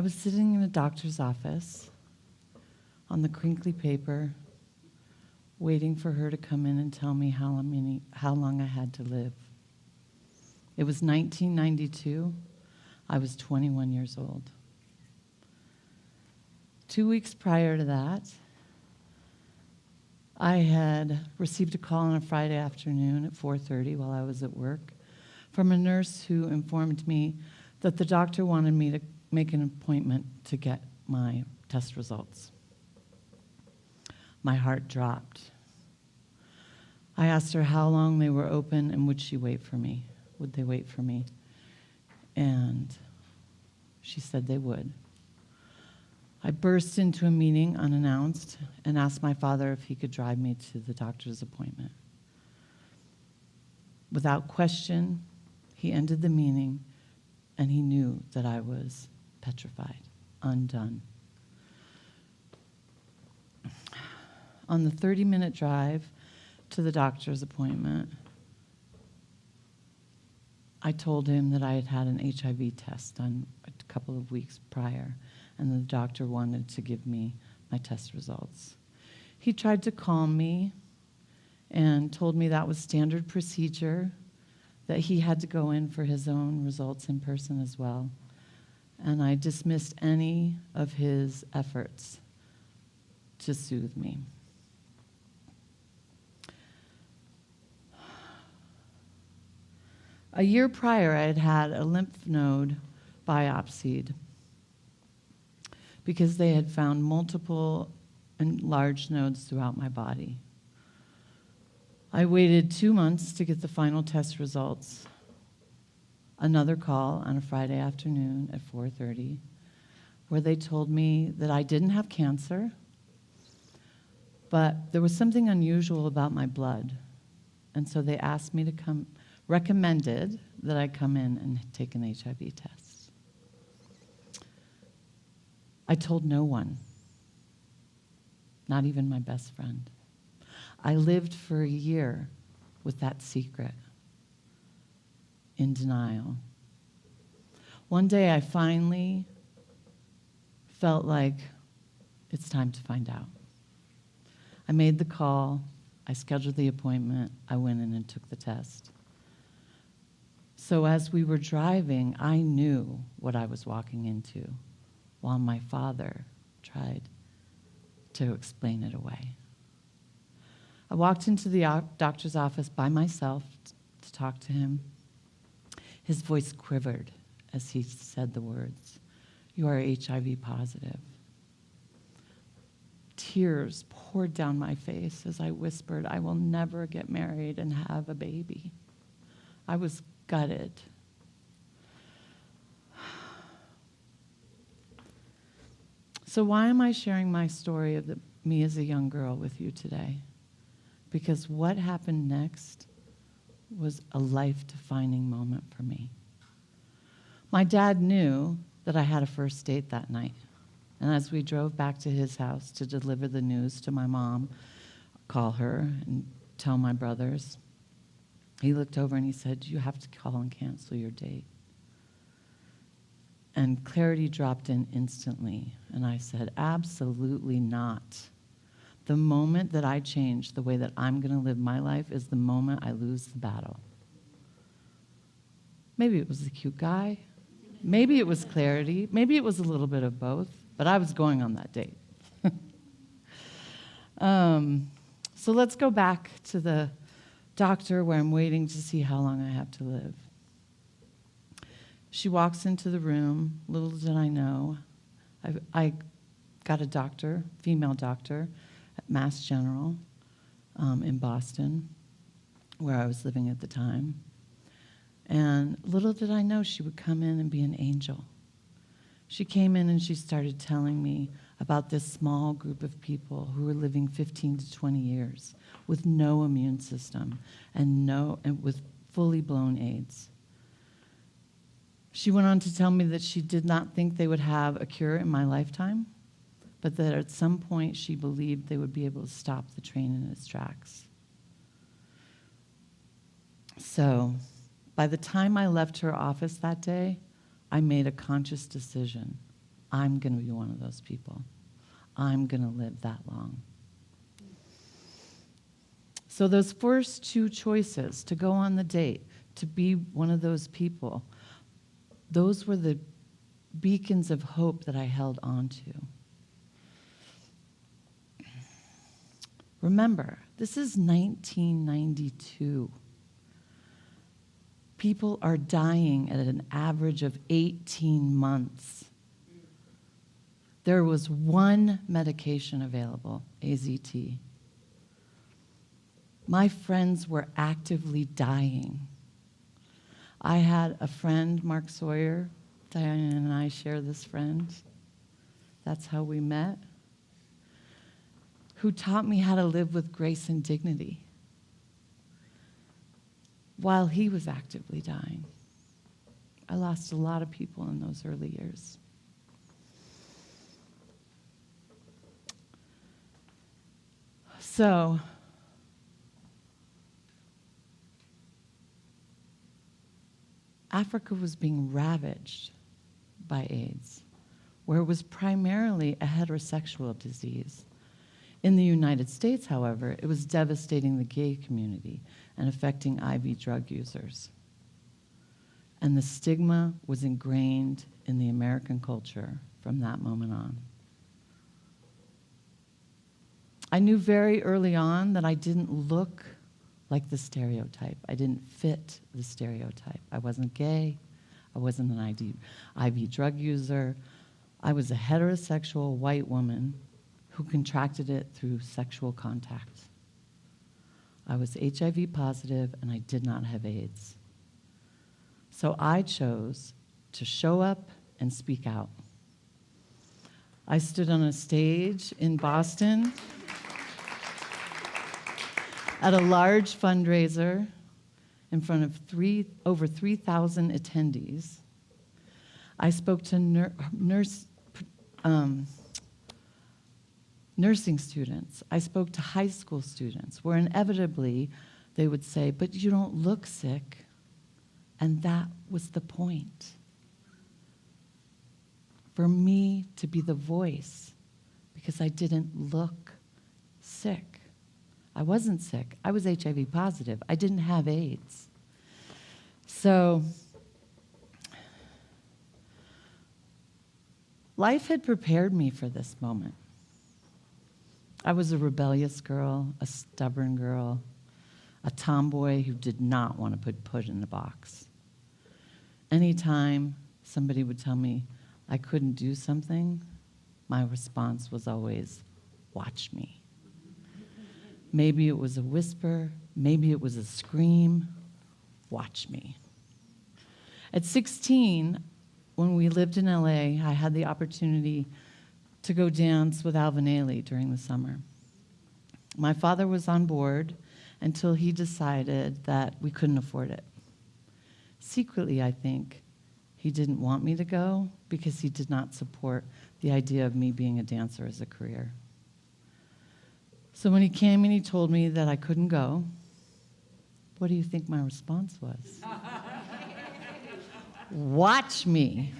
I was sitting in a doctor's office on the crinkly paper, waiting for her to come in and tell me how long I had to live. It was 1992. I was 21 years old. 2 weeks prior to that, I had received a call on a Friday afternoon at 4:30 while I was at work from a nurse who informed me that the doctor wanted me to make an appointment to get my test results. My heart dropped. I asked her how long they were open and would she wait for me? Would they wait for me? And she said they would. I burst into a meeting unannounced and asked my father if he could drive me to the doctor's appointment. Without question, he ended the meeting, and he knew that I was petrified, undone. On the 30-minute drive to the doctor's appointment, I told him that I had had an HIV test done a couple of weeks prior, and the doctor wanted to give me my test results. He tried to calm me and told me that was standard procedure, that he had to go in for his own results in person as well. And I dismissed any of his efforts to soothe me. A year prior, I had had a lymph node biopsied because they had found multiple and large nodes throughout my body. I waited 2 months to get the final test results. Another call on a Friday afternoon at 4:30, where they told me that I didn't have cancer, but there was something unusual about my blood. And so they asked me to recommended that I come in and take an HIV test. I told no one, not even my best friend. I lived for a year with that secret, in denial. One day I finally felt like it's time to find out. I made the call, I scheduled the appointment, I went in and took the test. So as we were driving, I knew what I was walking into, while my father tried to explain it away. I walked into the doctor's office by myself to talk to him. His voice quivered as he said the words, "You are HIV positive." Tears poured down my face as I whispered, "I will never get married and have a baby." I was gutted. So why am I sharing my story of me as a young girl with you today? Because what happened next was a life-defining moment for me. My dad knew that I had a first date that night. And as we drove back to his house to deliver the news to my mom, call her and tell my brothers, he looked over and he said, "You have to call and cancel your date." And clarity dropped in instantly. And I said, "Absolutely not. The moment that I change the way that I'm going to live my life is the moment I lose the battle." Maybe it was the cute guy. Maybe it was clarity. Maybe it was a little bit of both. But I was going on that date. So let's go back to the doctor where I'm waiting to see how long I have to live. She walks into the room. Little did I know, I got a doctor, female doctor, at Mass General in Boston, where I was living at the time. And little did I know she would come in and be an angel. She came in and she started telling me about this small group of people who were living 15 to 20 years with no immune system and with fully blown AIDS. She went on to tell me that she did not think they would have a cure in my lifetime, but that at some point she believed they would be able to stop the train in its tracks. So, by the time I left her office that day, I made a conscious decision I'm going to be one of those people. I'm going to live that long. So those first two choices, to go on the date, to be one of those people, those were the beacons of hope that I held on to. Remember, this is 1992. People are dying at an average of 18 months. There was one medication available, AZT. My friends were actively dying. I had a friend, Mark Sawyer. Diana and I share this friend. That's how we met. Who taught me how to live with grace and dignity while he was actively dying. I lost a lot of people in those early years. So, Africa was being ravaged by AIDS, where it was primarily a heterosexual disease. In the United States, however, it was devastating the gay community and affecting IV drug users. And the stigma was ingrained in the American culture from that moment on. I knew very early on that I didn't look like the stereotype. I didn't fit the stereotype. I wasn't gay. I wasn't an IV drug user. I was a heterosexual white woman who contracted it through sexual contact. I was HIV positive and I did not have AIDS. So I chose to show up and speak out. I stood on a stage in Boston at a large fundraiser in front of over 3,000 attendees. I spoke to nursing students. I spoke to high school students, where inevitably they would say, "But you don't look sick." And that was the point. For me to be the voice, because I didn't look sick. I wasn't sick. I was HIV positive. I didn't have AIDS. So life had prepared me for this moment. I was a rebellious girl, a stubborn girl, a tomboy who did not want to put in a box. Anytime somebody would tell me I couldn't do something, my response was always, "Watch me." Maybe it was a whisper, maybe it was a scream, "Watch me." At 16, when we lived in LA, I had the opportunity to go dance with Alvin Ailey during the summer. My father was on board until he decided that we couldn't afford it. Secretly, I think, he didn't want me to go because he did not support the idea of me being a dancer as a career. So when he came and he told me that I couldn't go, what do you think my response was? "Watch me."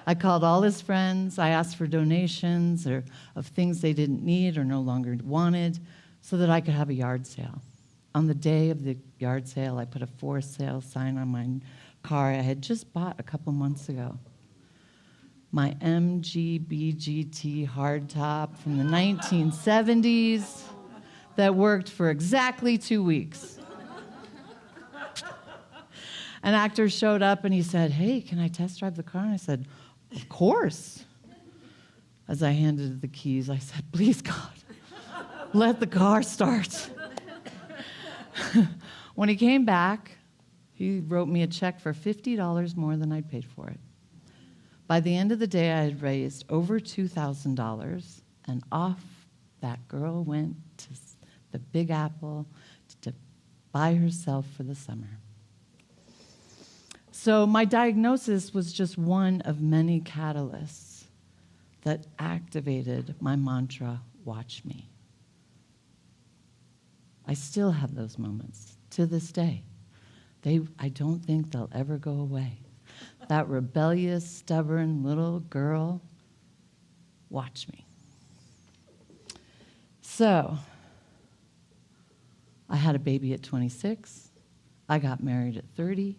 I called all his friends. I asked for donations of things they didn't need or no longer wanted so that I could have a yard sale. On the day of the yard sale, I put a for sale sign on my car I had just bought a couple months ago. My MG BGT hardtop from the 1970s that worked for exactly 2 weeks. An actor showed up and he said, "Hey, can I test drive the car?" And I said, "Of course." As I handed the keys, I said, "Please, God, let the car start." When he came back, he wrote me a check for $50 more than I'd paid for it. By the end of the day, I had raised over $2,000, and off that girl went to the Big Apple to buy herself for the summer. So my diagnosis was just one of many catalysts that activated my mantra, "Watch me." I still have those moments to this day. I don't think they'll ever go away. That rebellious, stubborn little girl. Watch me. So, I had a baby at 26. I got married at 30.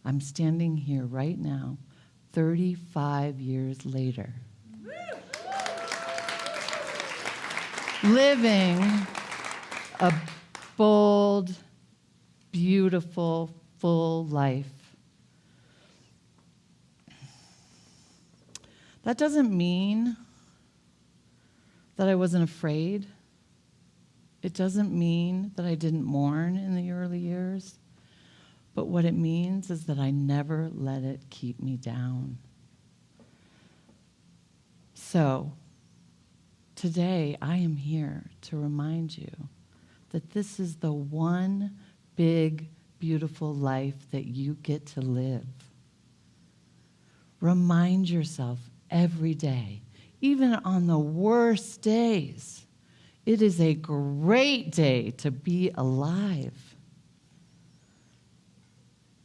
I'm standing here right now, 35 years later, living a bold, beautiful, full life. That doesn't mean that I wasn't afraid. It doesn't mean that I didn't mourn in the early years. But what it means is that I never let it keep me down. So, today I am here to remind you that this is the one big, beautiful life that you get to live. Remind yourself every day, even on the worst days, it is a great day to be alive.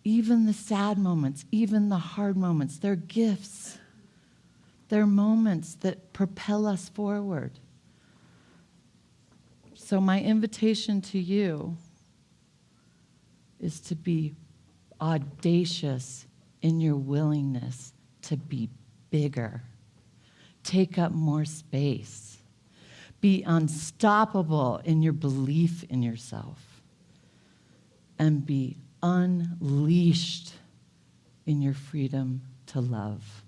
Even the sad moments, even the hard moments, they're gifts. They're moments that propel us forward. So my invitation to you is to be audacious in your willingness to be bigger. Take up more space. Be unstoppable in your belief in yourself. And be unleashed in your freedom to love.